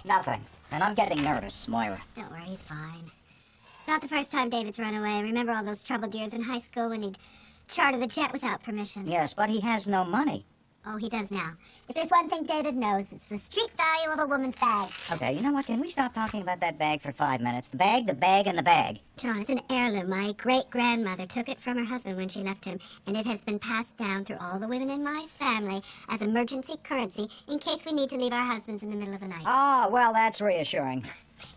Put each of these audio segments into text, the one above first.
Nothing. And I'm getting nervous, Moira. Don't worry, he's fine. It's not the first time David's run away. Remember all those troubled years in high school when he'd charter the jet without permission? Yes, but he has no money. Oh, he does now. If there's one thing David knows, it's the street value of a woman's bag. Okay, you know what? Can we stop talking about that bag for 5 minutes? The bag, and the bag. John, it's an heirloom. My great-grandmother took it from her husband when she left him, and it has been passed down through all the women in my family as emergency currency in case we need to leave our husbands in the middle of the night. Oh, well, that's reassuring.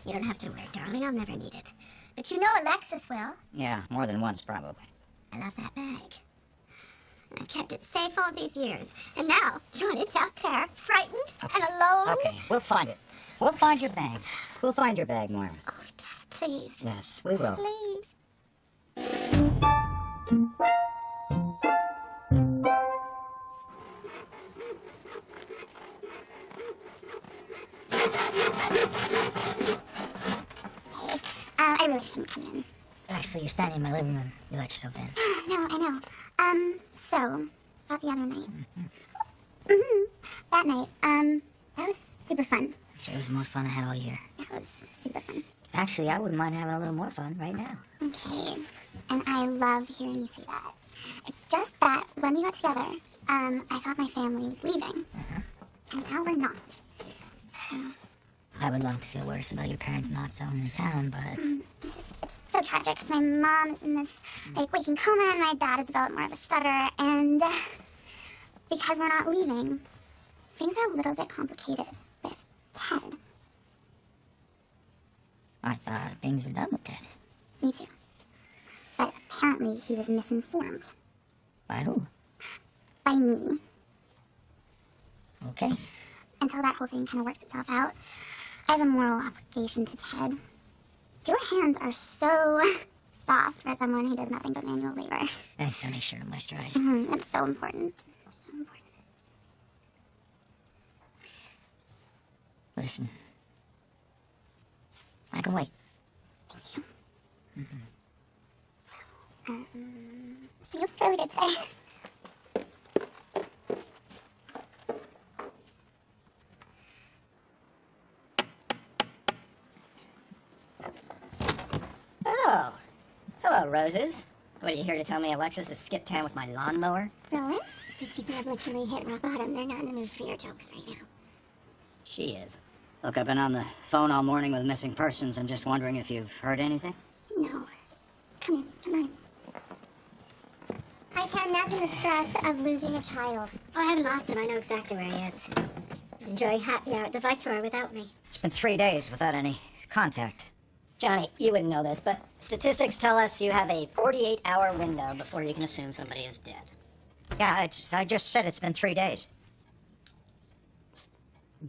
You don't have to worry, darling. I'll never need it. But you know Alexis will. Yeah, more than once, probably. I love that bag. I've kept it safe all these years. And now, John, it's out there, frightened and alone. Okay, we'll find it. We'll find your bag. We'll find your bag, Moira. Oh, Dad, please. Yes, we will. Please. I really shouldn't come in. Actually, you're standing in my living room. You let yourself in. No, I know. So, about the other night. That night, that was super fun. It was the most fun I had all year. That was super fun. Actually, I wouldn't mind having a little more fun right now. Okay, and I love hearing you say that. It's just that when we got together, I thought my family was leaving. And now we're not. So... I would love to feel worse about your parents not selling the town, but... It's so tragic, because my mom is in this, waking coma, and my dad has developed more of a stutter, and because we're not leaving, things are a little bit complicated with Ted. I thought things were done with Ted. Me too. But apparently he was misinformed. By who? By me. Okay. Until that whole thing kind of works itself out, I have a moral obligation to Ted. Your hands are so soft for someone who does nothing but manual labor. Thanks, so make sure to moisturize. It's so important. So important. Listen. I can wait. Thank you. So you look really good today. Oh. Hello, Roses. What, are you here to tell me Alexis has skipped town with my lawnmower? Rowan, these people have literally hit rock bottom. They're not in the mood for your jokes right now. She is. Look, I've been on the phone all morning with missing persons. I'm just wondering if you've heard anything? No. Come in, come on. I can't imagine the stress of losing a child. Oh, I haven't lost him. I know exactly where he is. He's enjoying happy hour at the Viceroy without me. It's been 3 days without any contact. Johnny, you wouldn't know this, but statistics tell us you have a 48-hour window before you can assume somebody is dead. Yeah, I just said it's been 3 days.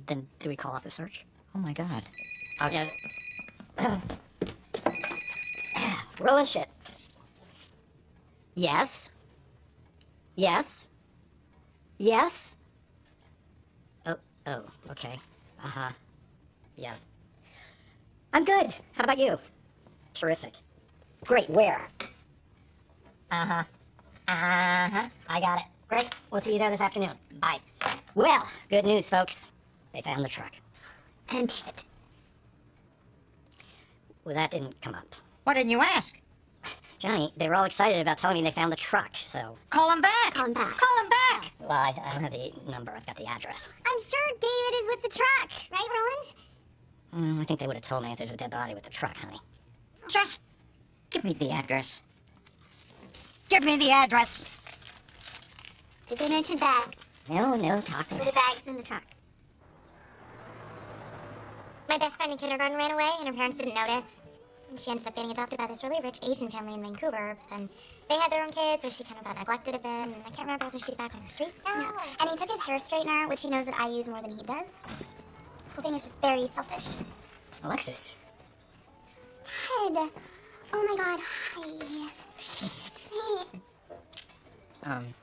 Then do we call off the search? Oh my god. Okay. Rolling shit. Yes. Yes. Yes. Oh, okay. Uh-huh. Yeah. I'm good. How about you? Terrific. Great, where? Uh-huh. Uh-huh. I got it. Great. We'll see you there this afternoon. Bye. Well, good news, folks. They found the truck. And David. Well, that didn't come up. Why didn't you ask? Johnny, they were all excited about telling me they found the truck, so... Call him back! Call him back. Call him back! Well, I don't have the number. I've got the address. I'm sure David is with the truck. Right, Roland? I think they would have told me if there's a dead body with the truck, honey. Just give me the address. Give me the address! Did they mention bags? No, talk to Were me. the bags in the truck? My best friend in kindergarten ran away, and her parents didn't notice. And she ended up getting adopted by this really rich Asian family in Vancouver. But then they had their own kids, so she kind of got neglected a bit. And I can't remember whether she's back on the streets now. No. And he took his hair straightener, which he knows that I use more than he does. This whole thing is just very selfish. Alexis. Ted! Oh my god, hi. Hey.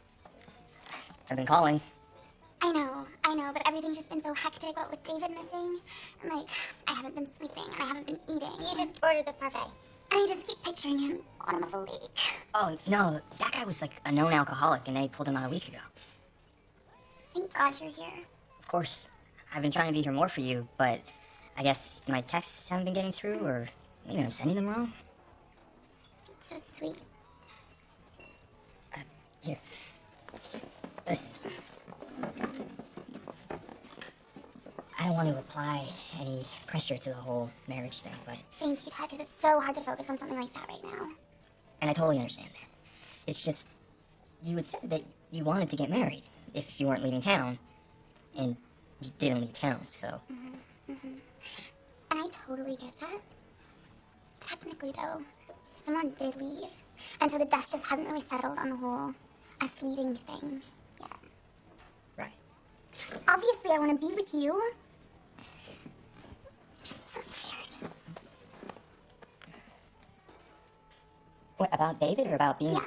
I've been calling. I know, but everything's just been so hectic, what with David missing. And, I haven't been sleeping, and I haven't been eating. He just ordered the parfait. And I just keep picturing him bottom of a lake. Oh, no, that guy was a known alcoholic, and they pulled him out a week ago. Thank God you're here. Of course, I've been trying to be here more for you, but I guess my texts haven't been getting through, or maybe I'm sending them wrong. So sweet. Here. Listen. I don't want to apply any pressure to the whole marriage thing, but... Thank you, Ted, because it's so hard to focus on something like that right now. And I totally understand that. It's just, you had said that you wanted to get married if you weren't leaving town, and you didn't leave town, so... And I totally get that. Technically, though, someone did leave. And so the dust just hasn't really settled on the whole us leaving thing yet. Right. Obviously, I want to be with you. Just so scared. What, about David or about being... Yeah.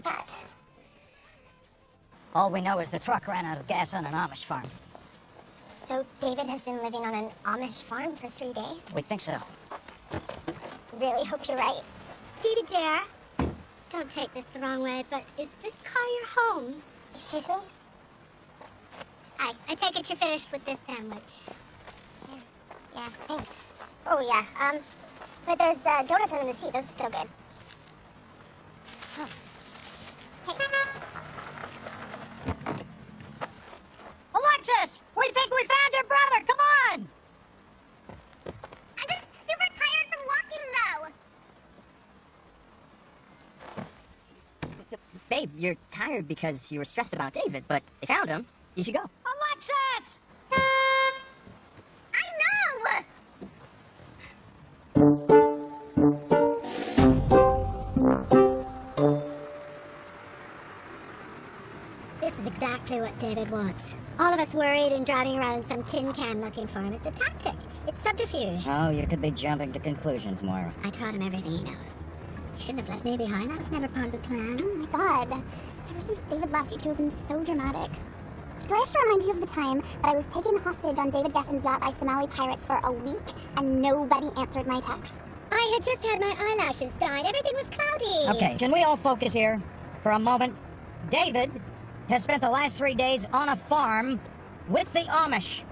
That. All we know is the truck ran out of gas on an Amish farm. So David has been living on an Amish farm for 3 days? We think so. Really hope you're right. Stevie dear, don't take this the wrong way, but is this car your home? Excuse me? I take it you're finished with this sandwich. Yeah, thanks. Oh, yeah, but there's donuts in the seat. Those are still good. Oh. Hey. Alexis! We think we found your brother! Come on! I'm just super tired from walking, though. Babe, you're tired because you were stressed about David, but they found him. You should go. Alexis! I know! This is exactly what David wants. All of us worried and driving around in some tin can looking for him. It's a tactic. It's subterfuge. Oh, you could be jumping to conclusions, Moira. I taught him everything he knows. He shouldn't have left me behind. That was never part of the plan. Oh my god. Ever since David left, you two have been so dramatic. Do I have to remind you of the time that I was taken hostage on David Geffen's yacht by Somali pirates for a week and nobody answered my texts? I had just had my eyelashes dyed. Everything was cloudy. Okay, can we all focus here for a moment? David has spent the last 3 days on a farm with the Amish.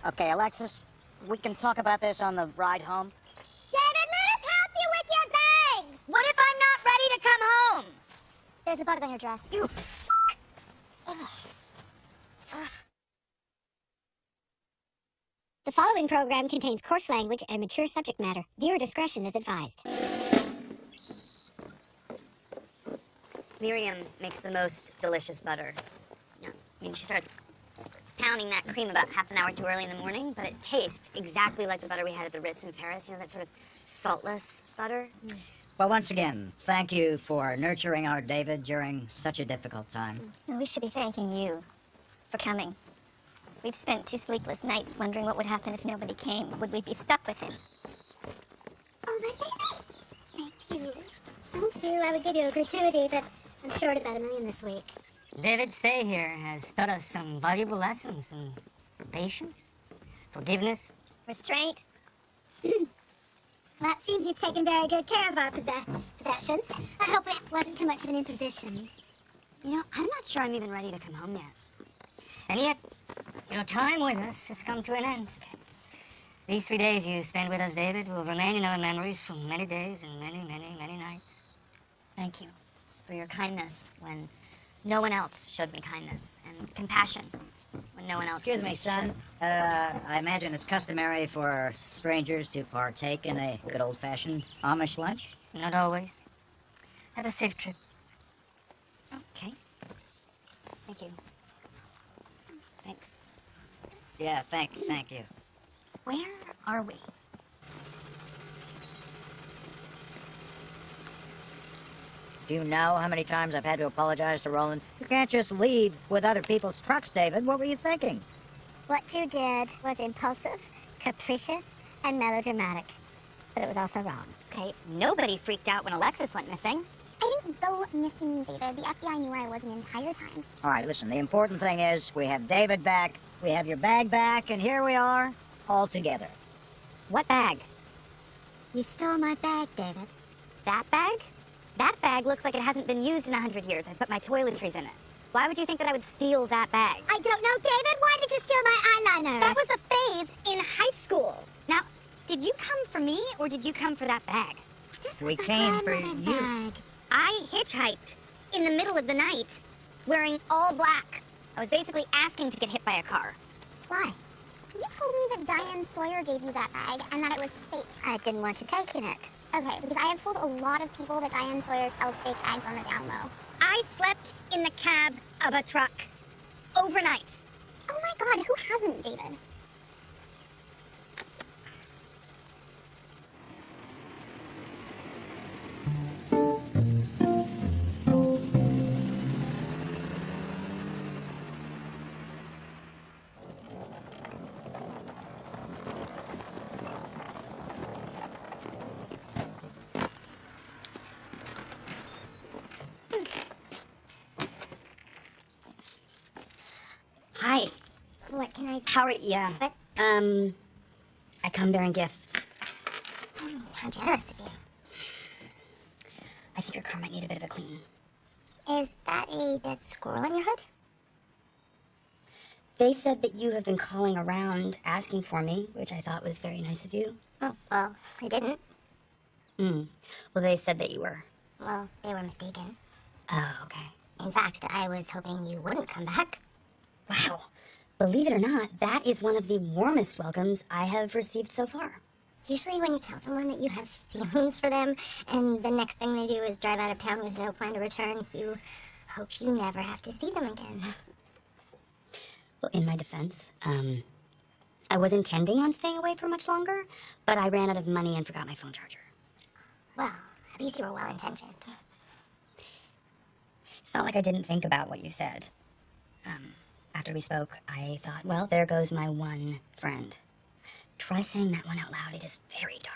Okay, Alexis, we can talk about this on the ride home. David, let us help you with your bags! What if I'm not ready to come home? There's a bug on your dress. You The following program contains coarse language and mature subject matter. Viewer discretion is advised. Miriam makes the most delicious butter. I mean, she starts pounding that cream about half an hour too early in the morning, but it tastes exactly like the butter we had at the Ritz in Paris. You know, that sort of saltless butter. Well, once again, thank you for nurturing our David during such a difficult time. Well, we should be thanking you for coming. We've spent 2 sleepless nights wondering what would happen if nobody came. Would we be stuck with him? Oh, my baby. Thank you. Thank you. I would give you a gratuity, but I'm short about $1 million this week. David's stay here has taught us some valuable lessons in patience, forgiveness. Restraint? Well, it seems you've taken very good care of our possessions. I hope it wasn't too much of an imposition. You know, I'm not sure I'm even ready to come home yet. And yet, your time with us has come to an end. These 3 days you spend with us, David, will remain in our memories for many days and many, many, many nights. Thank you for your kindness when no one else showed me kindness, and compassion when no one else. Excuse me, son. I imagine it's customary for strangers to partake in a good old-fashioned Amish lunch? Not always. Have a safe trip. Okay. Thank you. Thanks. Yeah, thank you. Where are we? Do you know how many times I've had to apologize to Roland? You can't just leave with other people's trucks, David. What were you thinking? What you did was impulsive, capricious, and melodramatic. But it was also wrong. Okay, nobody freaked out when Alexis went missing. I didn't go missing, David. The FBI knew where I was the entire time. All right, listen, the important thing is we have David back, we have your bag back, and here we are, all together. What bag? You stole my bag, David. That bag? That bag looks like it hasn't been used in 100 years. I put my toiletries in it. Why would you think that I would steal that bag? I don't know, David. Why did you steal my eyeliner? That was a phase in high school. Now, did you come for me or did you come for that bag? We came for grandmother's you. bag. I hitchhiked in the middle of the night wearing all black. I was basically asking to get hit by a car. Why? You told me that Diane Sawyer gave you that bag and that it was fake. I didn't want you taking it. Okay, because I have told a lot of people that Diane Sawyer sells fake bags on the down low. I slept in the cab of a truck overnight. Oh my god, who hasn't, David? Hi. What can I... How are you? What? I come bearing gifts. How generous of you. I think your car might need a bit of a clean. Is that a dead squirrel in your hood? They said that you have been calling around asking for me, which I thought was very nice of you. Oh, well, I didn't. Well, they said that you were. Well, they were mistaken. Oh, okay. In fact, I was hoping you wouldn't come back. Wow. Believe it or not, that is one of the warmest welcomes I have received so far. Usually when you tell someone that you have feelings for them, and the next thing they do is drive out of town with no plan to return, you hope you never have to see them again. Well, in my defense, I was intending on staying away for much longer, but I ran out of money and forgot my phone charger. Well, at least you were well-intentioned. It's not like I didn't think about what you said. After we spoke, I thought, well, there goes my one friend. Try saying that one out loud. It is very dark.